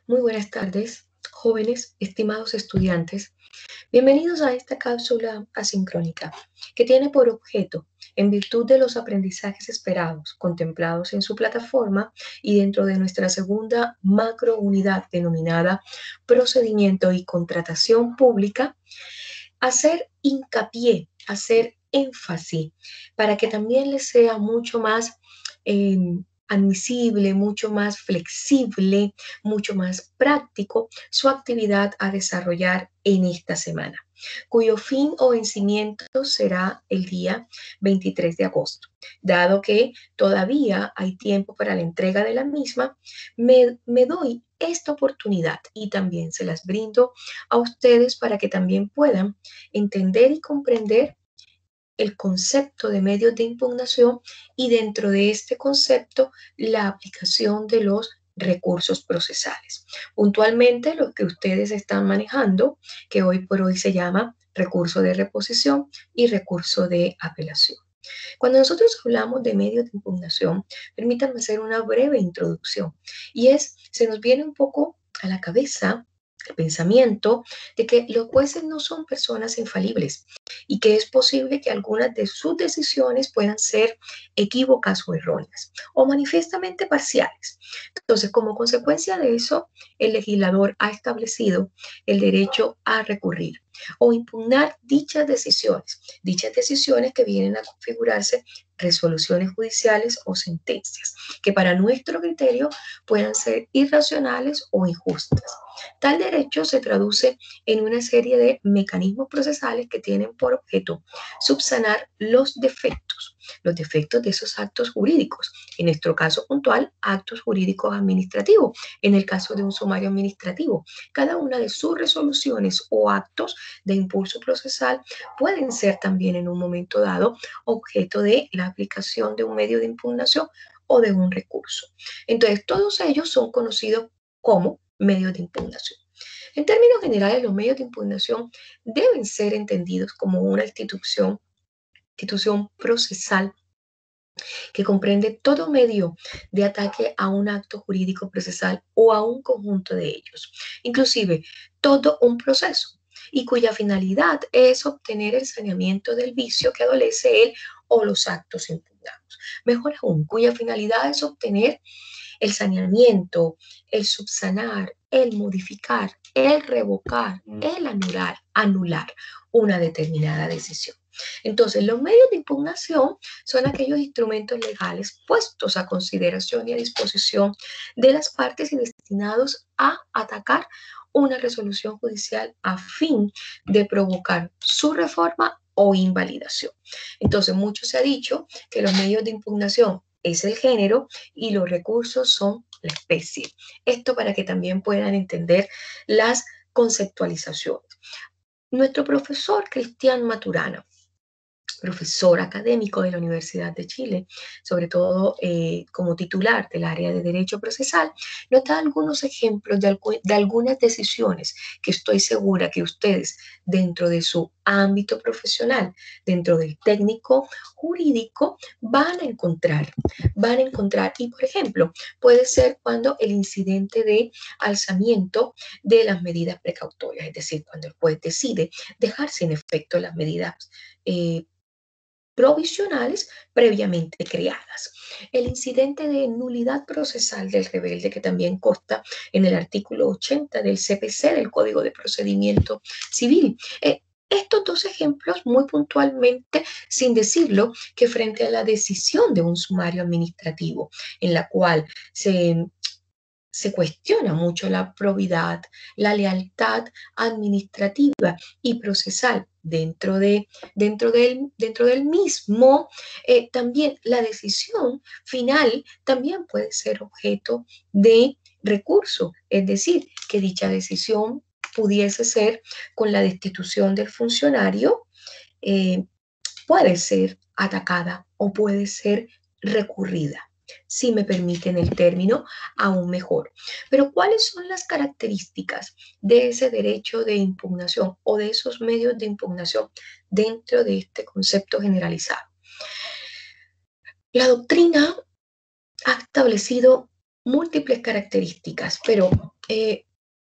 Muy buenas tardes, jóvenes, estimados estudiantes. Bienvenidos a esta cápsula asincrónica que tiene por objeto, en virtud de los aprendizajes esperados contemplados en su plataforma y dentro de nuestra segunda macrounidad denominada Procedimiento y Contratación Pública, hacer hincapié, hacer énfasis para que también les sea mucho más eh, admisible, mucho más flexible, mucho más práctico su actividad a desarrollar en esta semana, cuyo fin o vencimiento será el día 23 de agosto. Dado que todavía hay tiempo para la entrega de la misma, me doy esta oportunidad y también se las brindo a ustedes para que también puedan entender y comprender el concepto de medios de impugnación y dentro de este concepto la aplicación de los recursos procesales. Puntualmente lo que ustedes están manejando, que hoy por hoy se llama recurso de reposición y recurso de apelación. Cuando nosotros hablamos de medios de impugnación, permítanme hacer una breve introducción y se nos viene un poco a la cabeza el pensamiento de que los jueces no son personas infalibles y que es posible que algunas de sus decisiones puedan ser equívocas o erróneas o manifiestamente parciales. Entonces, como consecuencia de eso, el legislador ha establecido el derecho a recurrir o impugnar dichas decisiones que vienen a configurarse resoluciones judiciales o sentencias, que para nuestro criterio puedan ser irracionales o injustas. Tal derecho se traduce en una serie de mecanismos procesales que tienen por objeto subsanar los defectos de esos actos jurídicos. En nuestro caso puntual, actos jurídicos administrativos. En el caso de un sumario administrativo, cada una de sus resoluciones o actos de impulso procesal pueden ser también en un momento dado objeto de la aplicación de un medio de impugnación o de un recurso. Entonces, todos ellos son conocidos como medios de impugnación. En términos generales, los medios de impugnación deben ser entendidos como una institución procesal que comprende todo medio de ataque a un acto jurídico procesal o a un conjunto de ellos, inclusive todo un proceso, y cuya finalidad es obtener el saneamiento del vicio que adolece él o los actos impugnados. Mejor aún, cuya finalidad es obtener el saneamiento, el subsanar, el modificar, el revocar, el anular una determinada decisión. Entonces, los medios de impugnación son aquellos instrumentos legales puestos a consideración y a disposición de las partes y destinados a atacar una resolución judicial a fin de provocar su reforma o invalidación. Entonces, mucho se ha dicho que los medios de impugnación es el género y los recursos son la especie. Esto para que también puedan entender las conceptualizaciones. Nuestro profesor Cristian Maturana, profesor académico de la Universidad de Chile, sobre todo como titular del área de Derecho Procesal, nos da algunos ejemplos de algunas decisiones que estoy segura que ustedes, dentro de su ámbito profesional, dentro del técnico jurídico, van a encontrar, y por ejemplo, puede ser cuando el incidente de alzamiento de las medidas precautorias, es decir, cuando el juez decide dejar sin efecto las medidas provisionales previamente creadas. El incidente de nulidad procesal del rebelde, que también consta en el artículo 80 del CPC, del Código de Procedimiento Civil. Estos dos ejemplos muy puntualmente, sin decirlo, que frente a la decisión de un sumario administrativo en la cual se cuestiona mucho la probidad, la lealtad administrativa y procesal dentro del mismo, también la decisión final también puede ser objeto de recurso, es decir, que dicha decisión pudiese ser con la destitución del funcionario, puede ser atacada o puede ser recurrida, si me permiten el término, aún mejor. Pero ¿cuáles son las características de ese derecho de impugnación o de esos medios de impugnación dentro de este concepto generalizado? La doctrina ha establecido múltiples características, pero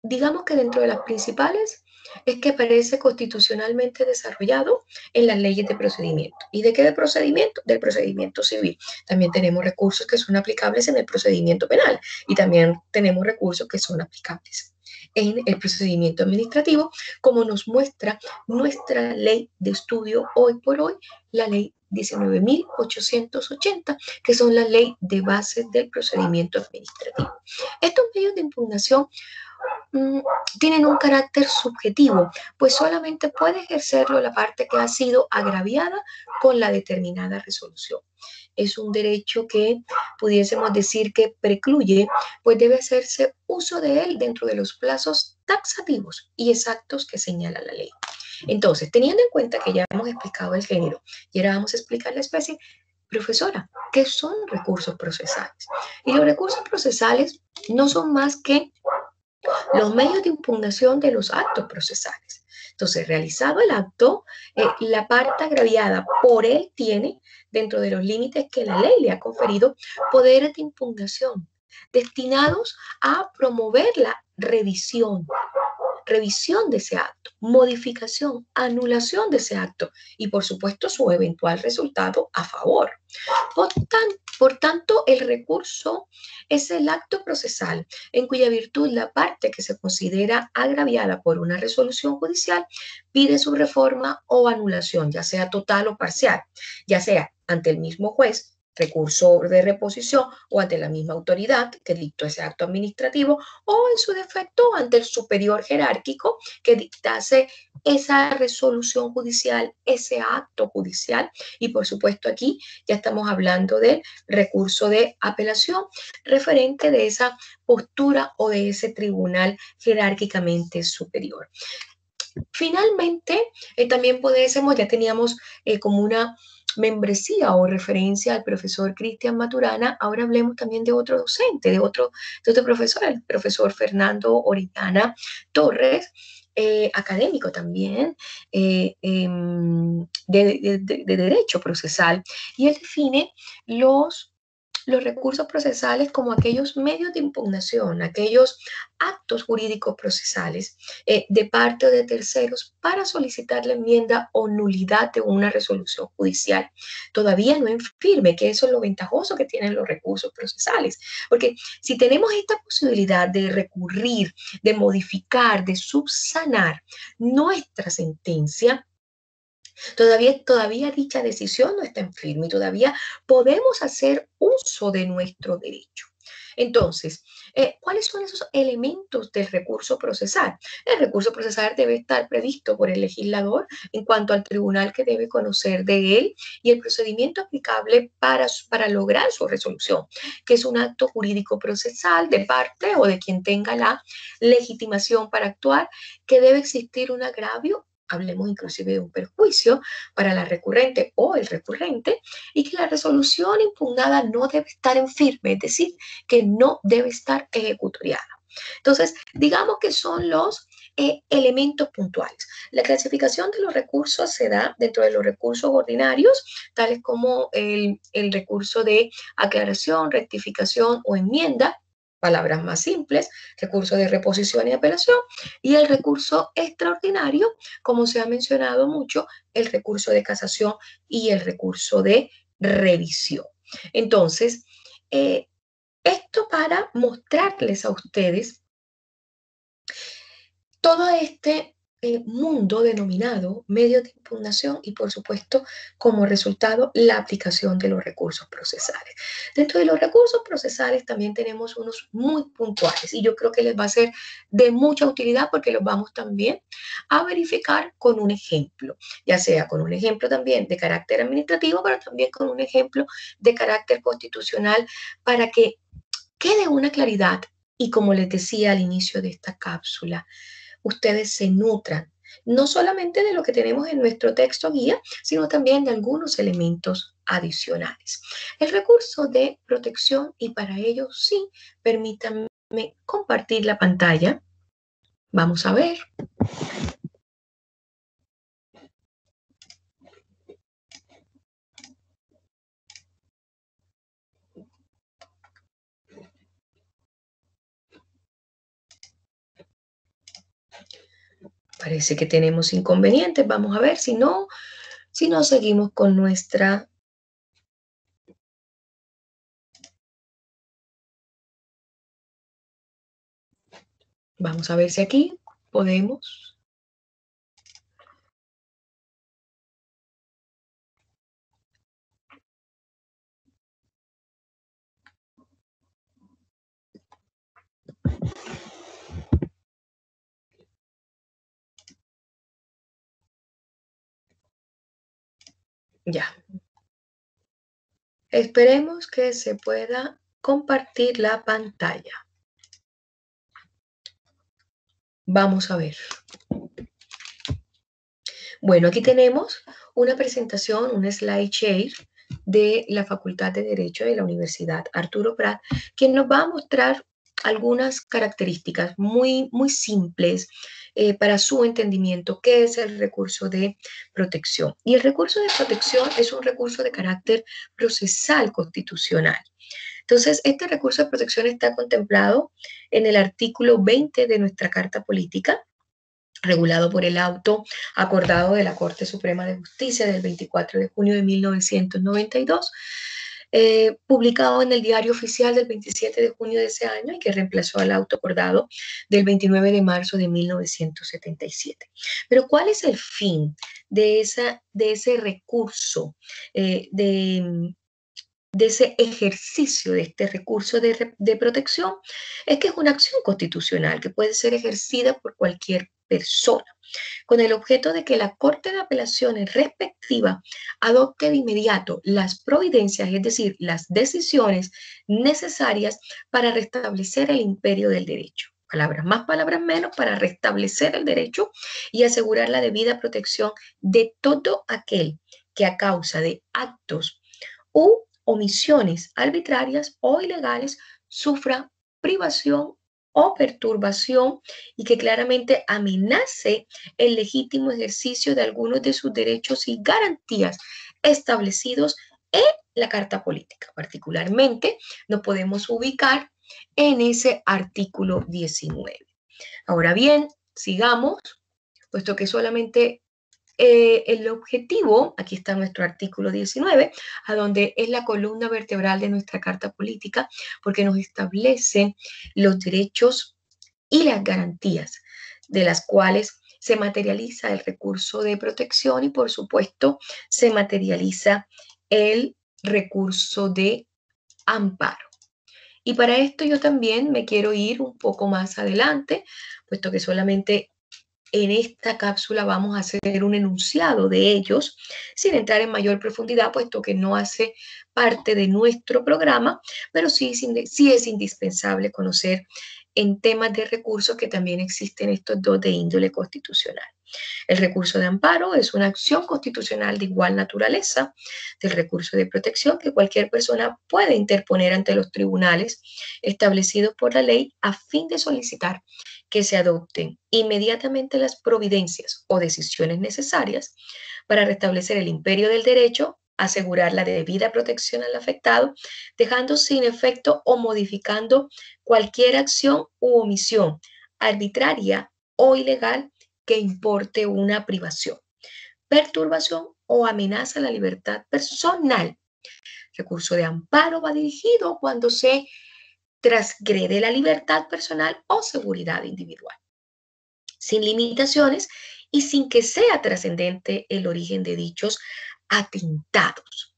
digamos que dentro de las principales es que aparece constitucionalmente desarrollado en las leyes de procedimiento. ¿Y de qué de procedimiento? Del procedimiento civil. También tenemos recursos que son aplicables en el procedimiento penal y también tenemos recursos que son aplicables en el procedimiento administrativo, como nos muestra nuestra ley de estudio hoy por hoy, la ley 19.880, que son la ley de bases del procedimiento administrativo. Estos medios de impugnación tienen un carácter subjetivo, pues solamente puede ejercerlo la parte que ha sido agraviada con la determinada resolución. Es un derecho que pudiésemos decir que precluye, pues debe hacerse uso de él dentro de los plazos taxativos y exactos que señala la ley. Entonces, teniendo en cuenta que ya hemos explicado el género y ahora vamos a explicar la especie, profesora, ¿qué son recursos procesales? Y los recursos procesales no son más que los medios de impugnación de los actos procesales. Entonces, realizado el acto, la parte agraviada por él tiene, dentro de los límites que la ley le ha conferido, poderes de impugnación destinados a promover la revisión de ese acto, modificación, anulación de ese acto y, por supuesto, su eventual resultado a favor. Por tanto, el recurso es el acto procesal en cuya virtud la parte que se considera agraviada por una resolución judicial pide su reforma o anulación, ya sea total o parcial, ya sea ante el mismo juez, recurso de reposición o ante la misma autoridad que dictó ese acto administrativo o en su defecto ante el superior jerárquico que dictase esa resolución judicial, ese acto judicial. Y por supuesto aquí ya estamos hablando del recurso de apelación referente de esa postura o de ese tribunal jerárquicamente superior. Finalmente, también podemos, ya teníamos como una membresía o referencia al profesor Cristian Maturana, ahora hablemos también de otro docente, de otro profesor, el profesor Fernando Orellana Torres, académico también, de derecho procesal, y él define los recursos procesales como aquellos medios de impugnación, aquellos actos jurídicos procesales de parte o de terceros para solicitar la enmienda o nulidad de una resolución judicial. Todavía no en firme, que eso es lo ventajoso que tienen los recursos procesales, porque si tenemos esta posibilidad de recurrir, de modificar, de subsanar nuestra sentencia, todavía dicha decisión no está en firme y todavía podemos hacer uso de nuestro derecho. Entonces, ¿cuáles son esos elementos del recurso procesal? El recurso procesal debe estar previsto por el legislador en cuanto al tribunal que debe conocer de él y el procedimiento aplicable para lograr su resolución, que es un acto jurídico procesal de parte o de quien tenga la legitimación para actuar, que debe existir un agravio, hablemos inclusive de un perjuicio para la recurrente o el recurrente, y que la resolución impugnada no debe estar en firme, es decir, que no debe estar ejecutoriada. Entonces, digamos que son los elementos puntuales. La clasificación de los recursos se da dentro de los recursos ordinarios, tales como el recurso de aclaración, rectificación o enmienda, palabras más simples, recurso de reposición y apelación, y el recurso extraordinario, como se ha mencionado mucho, el recurso de casación y el recurso de revisión. Entonces, esto para mostrarles a ustedes todo este mundo denominado medios de impugnación y, por supuesto, como resultado, la aplicación de los recursos procesales. Dentro de los recursos procesales también tenemos unos muy puntuales y yo creo que les va a ser de mucha utilidad porque los vamos también a verificar con un ejemplo, ya sea con un ejemplo también de carácter administrativo, pero también con un ejemplo de carácter constitucional para que quede una claridad y, como les decía al inicio de esta cápsula, ustedes se nutran no solamente de lo que tenemos en nuestro texto guía, sino también de algunos elementos adicionales. El recurso de protección, y para ello sí, permítanme compartir la pantalla. Vamos a ver. Parece que tenemos inconvenientes. Vamos a ver si no seguimos con nuestra... Vamos a ver si aquí podemos... Ya. Esperemos que se pueda compartir la pantalla. Vamos a ver. Bueno, aquí tenemos una presentación, un slideshare de la Facultad de Derecho de la Universidad Arturo Prat, quien nos va a mostrar algunas características muy simples para su entendimiento, qué es el recurso de protección. Y el recurso de protección es un recurso de carácter procesal constitucional. Entonces, este recurso de protección está contemplado en el artículo 20 de nuestra Carta Política, regulado por el auto acordado de la Corte Suprema de Justicia del 24 de junio de 1992, publicado en el Diario Oficial del 27 de junio de ese año y que reemplazó al auto acordado del 29 de marzo de 1977. Pero ¿cuál es el fin de ese recurso, de ese ejercicio de este recurso de protección? Es que es una acción constitucional que puede ser ejercida por cualquier persona, con el objeto de que la Corte de Apelaciones respectiva adopte de inmediato las providencias, es decir, las decisiones necesarias para restablecer el imperio del derecho. Palabras más, palabras menos, para restablecer el derecho y asegurar la debida protección de todo aquel que a causa de actos u omisiones arbitrarias o ilegales sufra privación o perturbación y que claramente amenace el legítimo ejercicio de algunos de sus derechos y garantías establecidos en la Carta Política. Particularmente nos podemos ubicar en ese artículo 19. Ahora bien, sigamos, puesto que solamente el objetivo, aquí está nuestro artículo 19, a donde es la columna vertebral de nuestra Carta Política, porque nos establece los derechos y las garantías de las cuales se materializa el recurso de protección y, por supuesto, se materializa el recurso de amparo. Y para esto yo también me quiero ir un poco más adelante, puesto que solamente en esta cápsula vamos a hacer un enunciado de ellos, sin entrar en mayor profundidad, puesto que no hace parte de nuestro programa, pero sí es indispensable conocer en temas de recursos que también existen estos dos de índole constitucional. El recurso de amparo es una acción constitucional de igual naturaleza del recurso de protección que cualquier persona puede interponer ante los tribunales establecidos por la ley a fin de solicitar que se adopten inmediatamente las providencias o decisiones necesarias para restablecer el imperio del derecho, asegurar la debida protección al afectado, dejando sin efecto o modificando cualquier acción u omisión arbitraria o ilegal que importe una privación, perturbación o amenaza a la libertad personal. Recurso de amparo va dirigido cuando se transgrede la libertad personal o seguridad individual, sin limitaciones y sin que sea trascendente el origen de dichos atentados.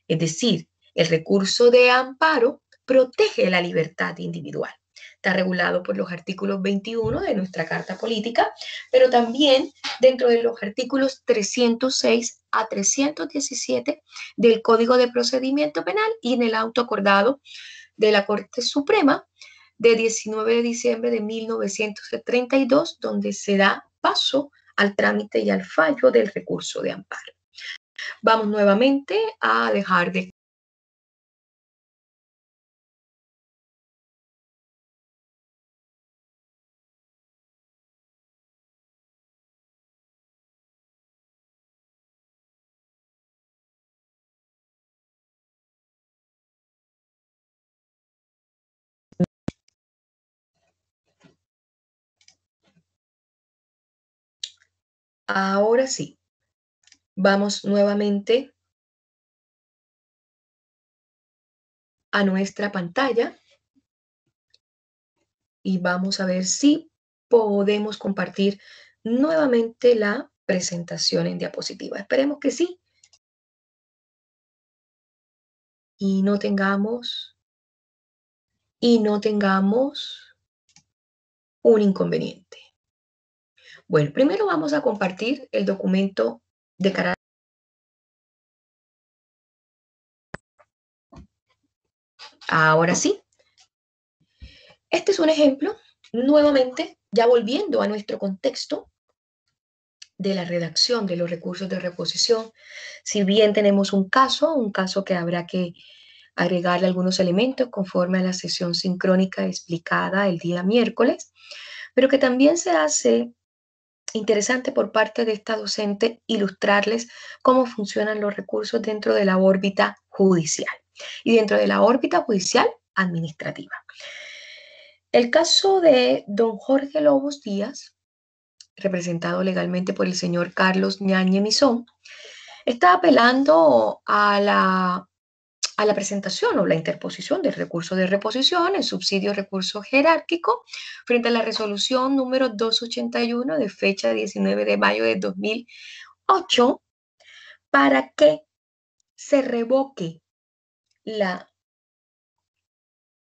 Es decir, el recurso de amparo protege la libertad individual. Está regulado por los artículos 21 de nuestra Carta Política, pero también dentro de los artículos 306 a 317 del Código de Procedimiento Penal y en el auto acordado de la Corte Suprema de 19 de diciembre de 1932, donde se da paso al trámite y al fallo del recurso de amparo. Vamos nuevamente a dejar de Ahora sí, vamos nuevamente a nuestra pantalla y vamos a ver si podemos compartir nuevamente la presentación en diapositiva. Esperemos que sí y no tengamos un inconveniente. Bueno, primero vamos a compartir el documento de carácter. Ahora sí, este es un ejemplo, nuevamente, ya volviendo a nuestro contexto de la redacción de los recursos de reposición. Si bien tenemos un caso que habrá que agregarle algunos elementos conforme a la sesión sincrónica explicada el día miércoles, pero que también se hace interesante por parte de esta docente ilustrarles cómo funcionan los recursos dentro de la órbita judicial y dentro de la órbita judicial administrativa. El caso de don Jorge Lobos Díaz, representado legalmente por el señor Carlos Ñañe Misón, está apelando a la presentación o la interposición del recurso de reposición, el subsidio recurso jerárquico, frente a la resolución número 281 de fecha 19 de mayo de 2008, para que se revoque la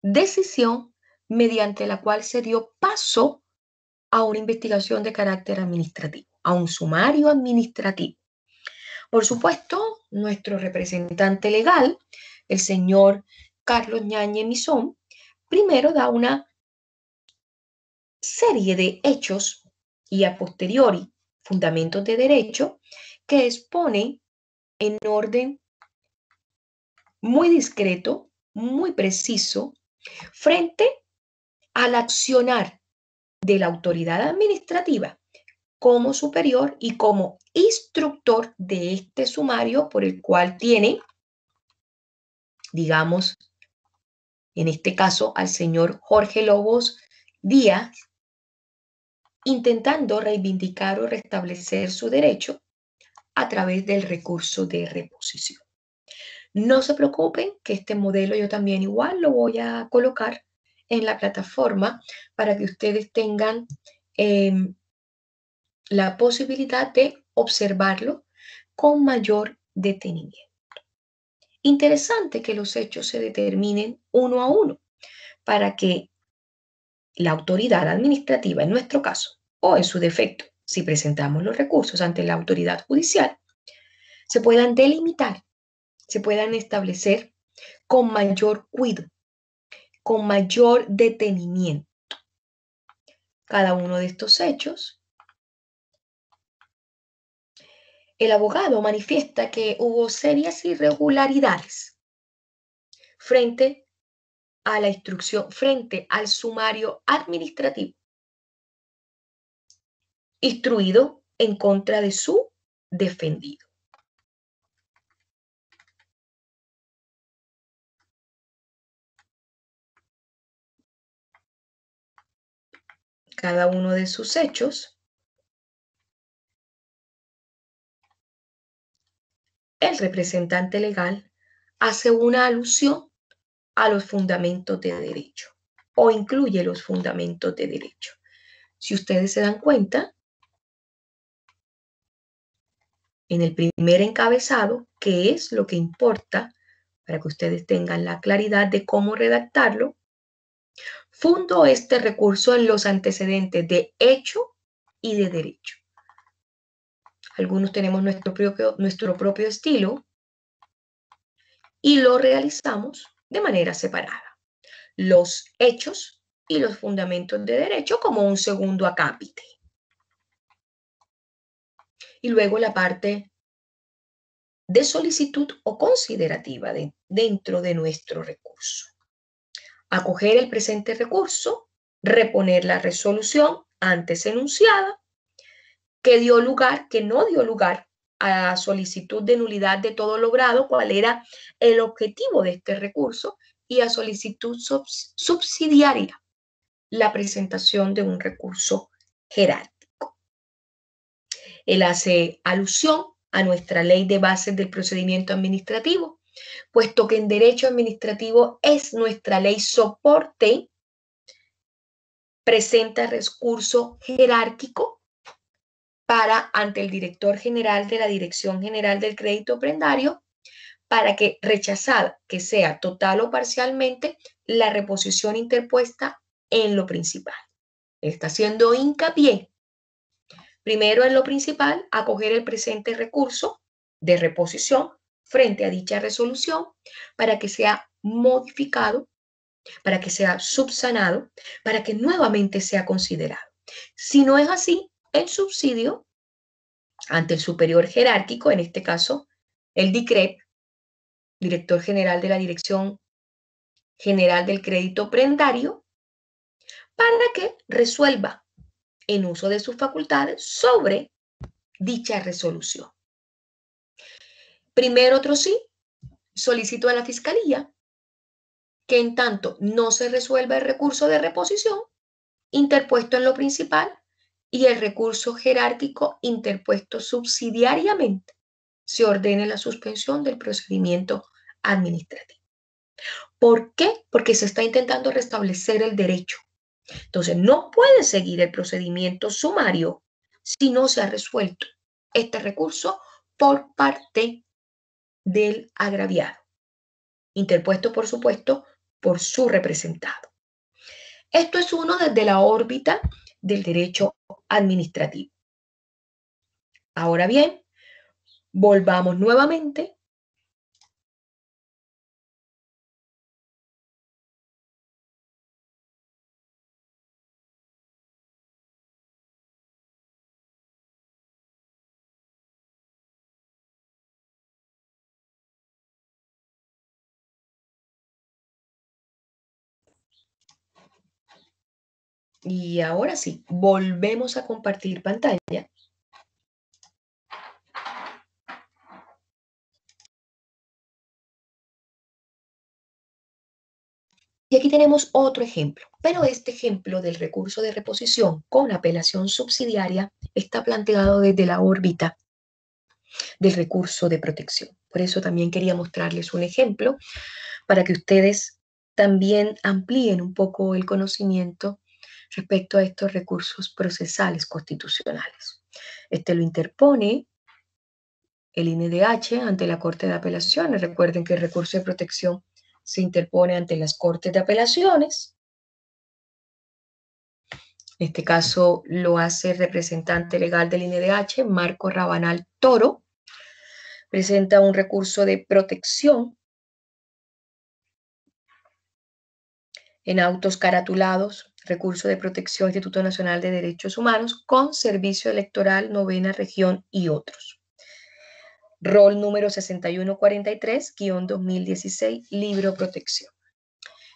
decisión mediante la cual se dio paso a una investigación de carácter administrativo, a un sumario administrativo. Por supuesto, nuestro representante legal, el señor Carlos Ñañe Misón, primero da una serie de hechos y a posteriori fundamentos de derecho que exponen en orden muy discreto, muy preciso, frente al accionar de la autoridad administrativa como superior y como instructor de este sumario por el cual tiene, digamos, en este caso al señor Jorge Lobos Díaz, intentando reivindicar o restablecer su derecho a través del recurso de reposición. No se preocupen que este modelo yo también igual lo voy a colocar en la plataforma para que ustedes tengan la posibilidad de observarlo con mayor detenimiento. Interesante que los hechos se determinen uno a uno para que la autoridad administrativa, en nuestro caso, o en su defecto, si presentamos los recursos ante la autoridad judicial, se puedan delimitar, se puedan establecer con mayor cuidado, con mayor detenimiento. Cada uno de estos hechos, el abogado manifiesta que hubo serias irregularidades frente a la instrucción, frente al sumario administrativo instruido en contra de su defendido. Cada uno de sus hechos, el representante legal hace una alusión a los fundamentos de derecho o incluye los fundamentos de derecho. Si ustedes se dan cuenta, en el primer encabezado, ¿qué es lo que importa para que ustedes tengan la claridad de cómo redactarlo? Fundo este recurso en los antecedentes de hecho y de derecho. Algunos tenemos nuestro propio estilo y lo realizamos de manera separada. Los hechos y los fundamentos de derecho como un segundo acápite. Y luego la parte de solicitud o considerativa dentro de nuestro recurso. Acoger el presente recurso, reponer la resolución antes enunciada, que no dio lugar a solicitud de nulidad de todo logrado, cuál era el objetivo de este recurso, y a solicitud subsidiaria, la presentación de un recurso jerárquico. Él hace alusión a nuestra ley de bases del procedimiento administrativo, puesto que en derecho administrativo es nuestra ley soporte, presenta recurso jerárquico para ante el director general de la Dirección General del Crédito Prendario para que rechazada, que sea total o parcialmente, la reposición interpuesta en lo principal. Está haciendo hincapié, primero en lo principal, acoger el presente recurso de reposición frente a dicha resolución para que sea modificado, para que sea subsanado, para que nuevamente sea considerado. Si no es así, el subsidio ante el superior jerárquico, en este caso el DICREP, director general de la Dirección General del Crédito Prendario, para que resuelva en uso de sus facultades sobre dicha resolución. Primero, otro sí, solicito a la Fiscalía que en tanto no se resuelva el recurso de reposición interpuesto en lo principal y el recurso jerárquico interpuesto subsidiariamente, se ordene la suspensión del procedimiento administrativo. ¿Por qué? Porque se está intentando restablecer el derecho. Entonces, no puede seguir el procedimiento sumario si no se ha resuelto este recurso por parte del agraviado, interpuesto, por supuesto, por su representado. Esto es uno desde la órbita del derecho administrativo. Ahora bien, volvamos nuevamente y ahora sí, volvemos a compartir pantalla. Y aquí tenemos otro ejemplo, pero este ejemplo del recurso de reposición con apelación subsidiaria está planteado desde la órbita del recurso de protección. Por eso también quería mostrarles un ejemplo para que ustedes también amplíen un poco el conocimiento respecto a estos recursos procesales constitucionales. Este lo interpone el INDH ante la Corte de Apelaciones. Recuerden que el recurso de protección se interpone ante las Cortes de Apelaciones. En este caso lo hace el representante legal del INDH, Marco Rabanal Toro. Presenta un recurso de protección en autos caratulados, recurso de protección Instituto Nacional de Derechos Humanos con Servicio Electoral, Novena Región y otros. Rol número 6143-2016, Libro Protección.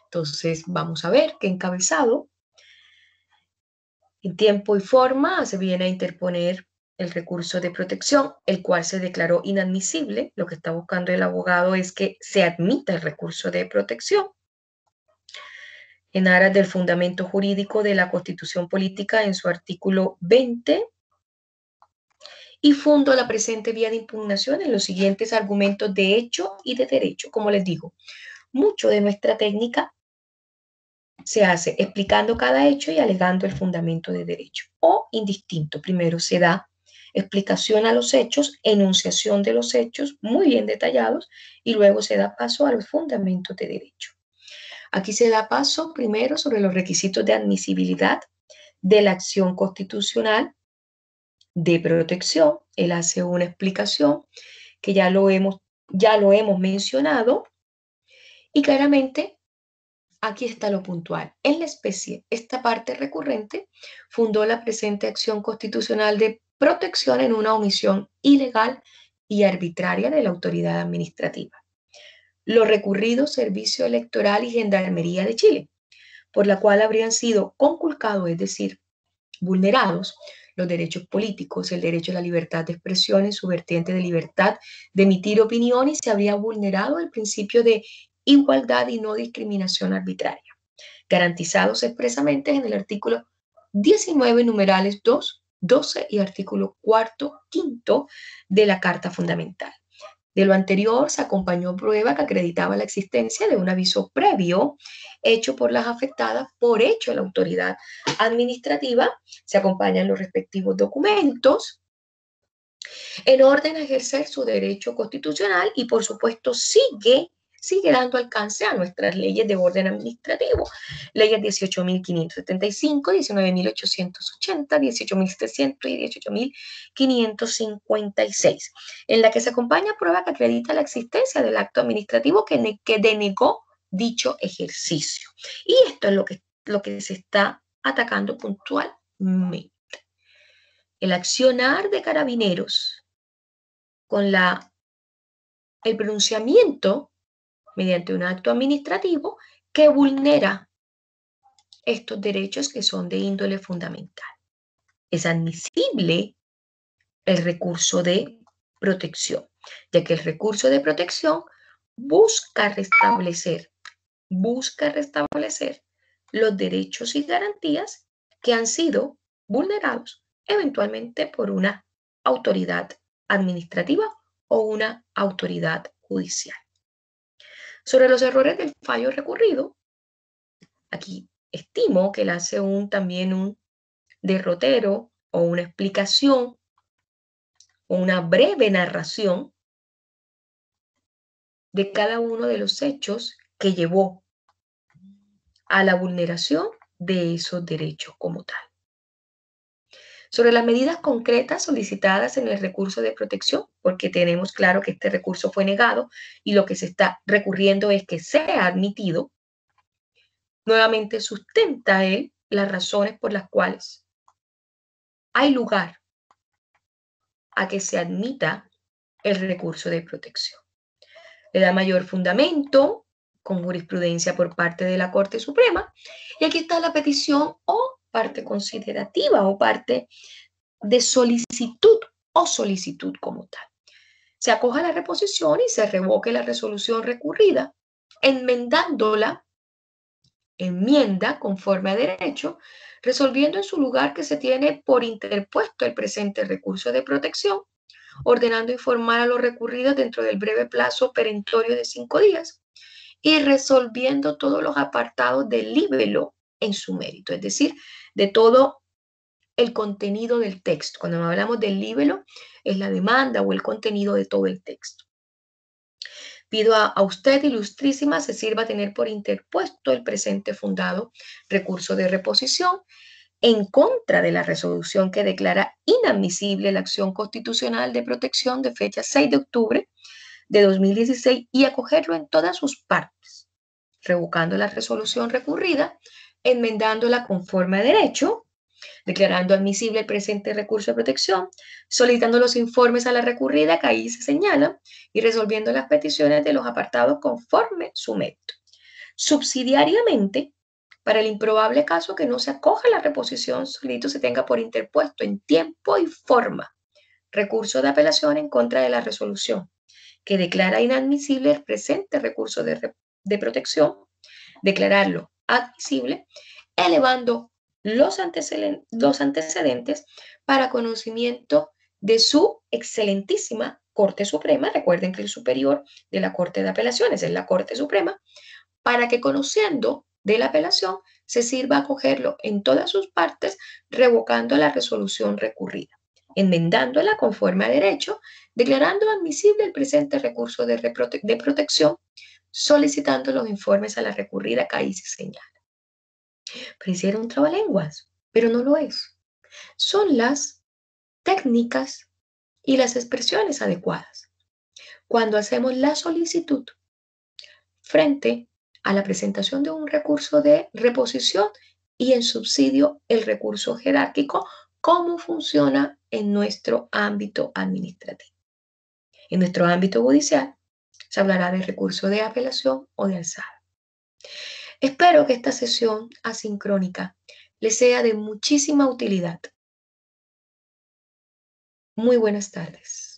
Entonces, vamos a ver qué encabezado. En tiempo y forma se viene a interponer el recurso de protección, el cual se declaró inadmisible. Lo que está buscando el abogado es que se admita el recurso de protección en aras del fundamento jurídico de la Constitución Política en su artículo 20 y fundo la presente vía de impugnación en los siguientes argumentos de hecho y de derecho. Como les digo, mucho de nuestra técnica se hace explicando cada hecho y alegando el fundamento de derecho o indistinto. Primero se da explicación a los hechos, enunciación de los hechos muy bien detallados y luego se da paso a los fundamentos de derecho. Aquí se da paso primero sobre los requisitos de admisibilidad de la acción constitucional de protección. Él hace una explicación que ya lo hemos mencionado y claramente aquí está lo puntual. En la especie, esta parte recurrente fundó la presente acción constitucional de protección en una omisión ilegal y arbitraria de la autoridad administrativa. Lo recurrido Servicio Electoral y Gendarmería de Chile, por la cual habrían sido conculcados, es decir, vulnerados los derechos políticos, el derecho a la libertad de expresión en su vertiente de libertad de emitir opinión y se habría vulnerado el principio de igualdad y no discriminación arbitraria, garantizados expresamente en el artículo 19, numerales 2 12 y artículo 4º, 5 de la Carta Fundamental. De lo anterior se acompañó prueba que acreditaba la existencia de un aviso previo hecho por las afectadas por hecho de la autoridad administrativa. Se acompañan los respectivos documentos en orden a ejercer su derecho constitucional y, por supuesto, sigue dando alcance a nuestras leyes de orden administrativo. Leyes 18.575, 19.880, 18.700 y 18.556, en la que se acompaña prueba que acredita la existencia del acto administrativo que denegó dicho ejercicio. Y esto es lo que se está atacando puntualmente. El accionar de Carabineros con el pronunciamiento mediante un acto administrativo que vulnera estos derechos que son de índole fundamental. Es admisible el recurso de protección, ya que el recurso de protección busca restablecer los derechos y garantías que han sido vulnerados eventualmente por una autoridad administrativa o una autoridad judicial. Sobre los errores del fallo recurrido, aquí estimo que él hace también un derrotero o una explicación o una breve narración de cada uno de los hechos que llevó a la vulneración de esos derechos como tal. Sobre las medidas concretas solicitadas en el recurso de protección, porque tenemos claro que este recurso fue negado y lo que se está recurriendo es que sea admitido, nuevamente sustenta él las razones por las cuales hay lugar a que se admita el recurso de protección. Le da mayor fundamento con jurisprudencia por parte de la Corte Suprema, y aquí está la petición o parte considerativa o parte de solicitud o solicitud como tal. Se acoja la reposición y se revoque la resolución recurrida, enmendándola, enmienda conforme a derecho, resolviendo en su lugar que se tiene por interpuesto el presente recurso de protección, ordenando informar a los recurridos dentro del breve plazo perentorio de 5 días y resolviendo todos los apartados del libelo en su mérito, es decir, de todo el contenido del texto. Cuando hablamos del libelo, es la demanda o el contenido de todo el texto. Pido a usted, ilustrísima, se sirva tener por interpuesto el presente fundado recurso de reposición en contra de la resolución que declara inadmisible la acción constitucional de protección de fecha 6 de octubre de 2016 y acogerlo en todas sus partes, revocando la resolución recurrida, enmendándola conforme a derecho, declarando admisible el presente recurso de protección, solicitando los informes a la recurrida que ahí se señalan y resolviendo las peticiones de los apartados conforme su mérito. Subsidiariamente, para el improbable caso que no se acoja la reposición, solito se tenga por interpuesto en tiempo y forma recurso de apelación en contra de la resolución que declara inadmisible el presente recurso de protección, declararlo admisible, elevando los antecedentes para conocimiento de su excelentísima Corte Suprema. Recuerden que el superior de la Corte de Apelaciones es la Corte Suprema, para que conociendo de la apelación se sirva a acogerlo en todas sus partes, revocando la resolución recurrida, enmendándola conforme a derecho, declarando admisible el presente recurso de protección, solicitando los informes a la recurrida que ahí se señala. Pareciera un trabalenguas, pero no lo es. Son las técnicas y las expresiones adecuadas. Cuando hacemos la solicitud frente a la presentación de un recurso de reposición y en subsidio el recurso jerárquico, cómo funciona en nuestro ámbito administrativo. En nuestro ámbito judicial se hablará de recurso de apelación o de alzada. Espero que esta sesión asincrónica les sea de muchísima utilidad. Muy buenas tardes.